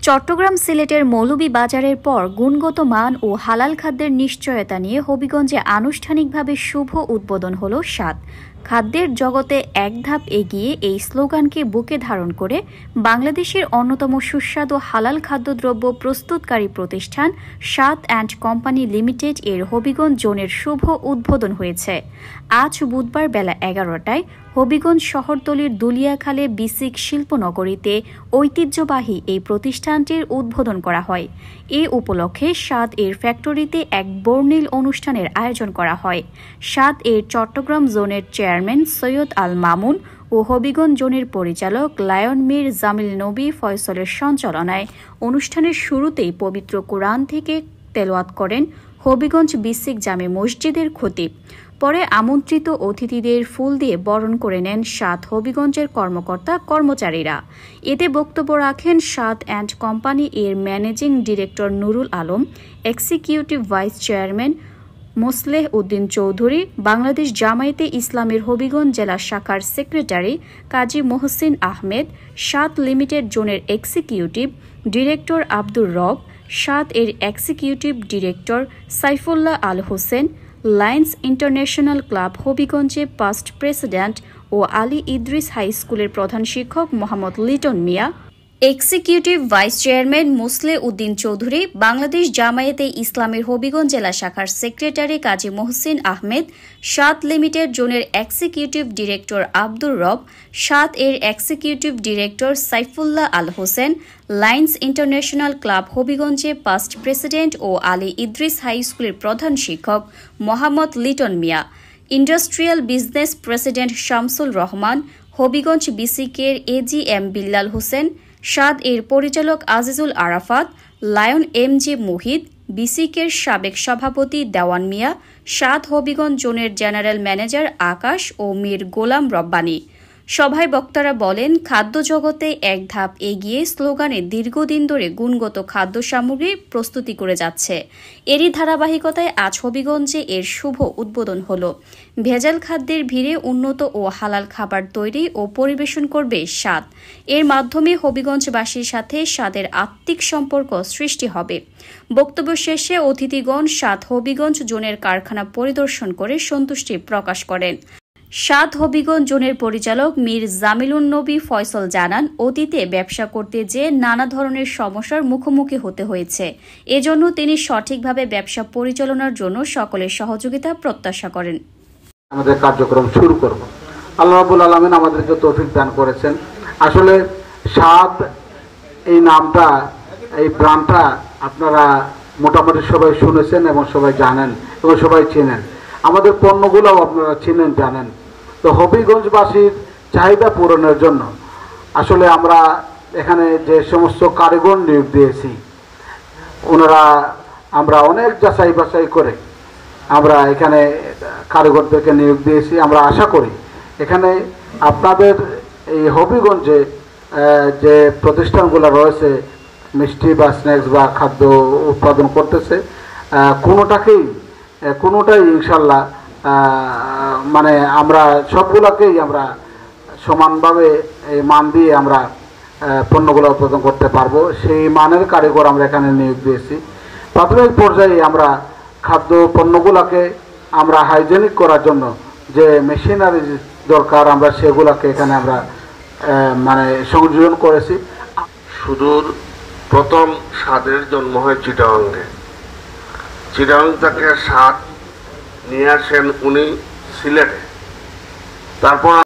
চট্টগ্রাম সিলেটের মৌলভীবাজারের পর গুণগত মান ও হালাল খাদ্যের নিশ্চয়তা নিয়ে হবিগঞ্জে আনুষ্ঠানিকভাবে শুভ উদ্বোধন হলো স্বাদ। খাদ্যের জগতে এক ধাপ এগিয়ে এই স্লোগানকে বুকে ধারণ করে বাংলাদেশের অন্যতম সুস্বাদু হালাল খাদ্যদ্রব্য প্রস্তুতকারী প্রতিষ্ঠান স্বাদ অ্যান্ড কোম্পানি লিমিটেড এর হবিগঞ্জ জোনের শুভ উদ্বোধন হয়েছে। আজ বুধবার বেলা ১১টায় হবিগঞ্জ শহরতলির দুলিয়াখালে বিসিক শিল্পনগরীতে ঐতিহ্যবাহী এই প্রতিষ্ঠানটির উদ্বোধন করা হয়। এ উপলক্ষে স্বাদ এর ফ্যাক্টরিতে এক বর্ণিল অনুষ্ঠানের আয়োজন করা হয়। স্বাদ এর চট্টগ্রাম জোনের চেয়ারম্যান সৈয়দ আল মামুন ও হবিগঞ্জ জোনের পরিচালক লায়ন মীর জামিল নবী ফয়সলের সঞ্চালনায় অনুষ্ঠানের শুরুতেই পবিত্র কোরআন থেকে তেলাওয়াত করেন হবিগঞ্জ বিসিক জামে মসজিদের খতিব। পরে আমন্ত্রিত অতিথিদের ফুল দিয়ে বরণ করে নেন স্বাদ হবিগঞ্জের কর্মকর্তা কর্মচারীরা। এতে বক্তব্য রাখেন স্বাদ অ্যান্ড কোম্পানি এর managing director Nurul Alam, executive vice chairman Mosleh Uddin Chowdhury, Bangladesh জামায়াতে ইসলামের হবিগঞ্জ জেলা শাখার সেক্রেটারি কাজী মোহসিন আহমেদ, স্বাদ লিমিটেড জোনের এক্সিকিউটিভ ডিরেক্টর আব্দুর রব, স্বাদ এর executive director Saifullah Al Hossain, lions international club হবিগঞ্জে পাস্ট প্রেসিডেন্ট ও আলী ইদ্রিস হাই স্কুলের প্রধান শিক্ষক Mohammad Liton Mia, executive vice chairman Mosleh Uddin Chowdhury, Bangladesh জামায়াতে ইসলামের হবিগঞ্জ জেলা শাখার সেক্রেটারি কাজী মোহসিন আহমেদ, স্বাদ লিমিটেড জোনের এক্সিকিউটিভ ডিরেক্টর আব্দুর রব, স্বাদ এর executive director Saifullah Al Hossain, lions international club হবিগঞ্জে পাস্ট প্রেসিডেন্ট ও আলী ইদ্রিস হাই স্কুলের প্রধান শিক্ষক Mohammad Liton Mia, industrial business president Shamsul Rahman, Habiganj বিসিকের এজিএম বিল্লাল হোসেন, স্বাদ এর পরিচালক আজিজুল আরাফাত, লায়ন এমজি মুহিত, বিসিকের সাবেক সভাপতি দেওয়ান মিয়া, স্বাদ হবিগঞ্জ জোনের জেনারেল ম্যানেজার আকাশ ও মীর গোলাম রব্বানী। সভায় বক্তারা বলেন, খাদ্য জগতে এক ধাপ এগিয়ে স্লোগানে দীর্ঘদিন ধরে গুণগত খাদ্য সামগ্রী প্রস্তুতি করে যাচ্ছে। এরই ধারাবাহিকতায় আজ হবিগঞ্জে এর শুভ উদ্বোধন হল। ভেজাল খাদ্যের ভিড়ে উন্নত ও হালাল খাবার তৈরি ও পরিবেশন করবে স্বাদ। এর মাধ্যমে হবিগঞ্জবাসীর সাথে স্বাদের আত্মিক সম্পর্ক সৃষ্টি হবে। বক্তব্য শেষে অতিথিগণ স্বাদ হবিগঞ্জ জোনের কারখানা পরিদর্শন করে সন্তুষ্টি প্রকাশ করেন। স্বাদ হবিগঞ্জ জোনের পরিচালক মীর জামিলুন নবী ফয়সল জানান, অতীতে ব্যবসা করতে যেয়ে নানা ধরনের সমস্যার মুখোমুখি হতে হয়েছে। এজন্য তিনি সঠিকভাবে ব্যবসা পরিচালনার জন্য সকলের সহযোগিতা প্রত্যাশা করেন। আমাদের কার্যক্রম শুরু করব। আল্লাহ রাব্বুল আলামিন আমাদেরকে তৌফিক দান করেছেন। আসলে স্বাদ এই নামটা, এই ব্র্যান্ডটা আপনারা মোটামুটি সবাই শুনেছেন এবং সবাই জানেন এবং সবাই চেনেন। আমাদের পণ্যগুলোও আপনারা চিনেন, জানেন। তো হবিগঞ্জবাসীর চাহিদা পূরণের জন্য আসলে আমরা এখানে যে সমস্ত কারিগর নিয়োগ দিয়েছি, আমরা অনেক যাচাই বাছাই করে আমরা এখানে কারিগরদেরকে নিয়োগ দিয়েছি। আমরা আশা করি এখানে আপনাদের এই হবিগঞ্জে যে প্রতিষ্ঠানগুলো রয়েছে মিষ্টি বা স্ন্যাক্স বা খাদ্য উৎপাদন করতেছে, কোনোটাই ইনশাল্লাহ মানে আমরা সবগুলোকেই আমরা সমানভাবে এই মান দিয়ে আমরা পণ্যগুলো উৎপাদন করতে পারবো। সেই মানের কারিগর আমরা এখানে নিয়োগ দিয়েছি। প্রাথমিক পর্যায়ে আমরা খাদ্য পণ্যগুলোকে আমরা হাইজেনিক করার জন্য যে মেশিনারি দরকার আমরা সেগুলোকে এখানে আমরা মানে সংযোজন করেছি। সুদূর প্রথম স্বাদের জন্ম হয় চিটাগাঙে। চিটাগাং থেকে স্বাদ নিয়ে আসেন উনি সিলেটে। তারপর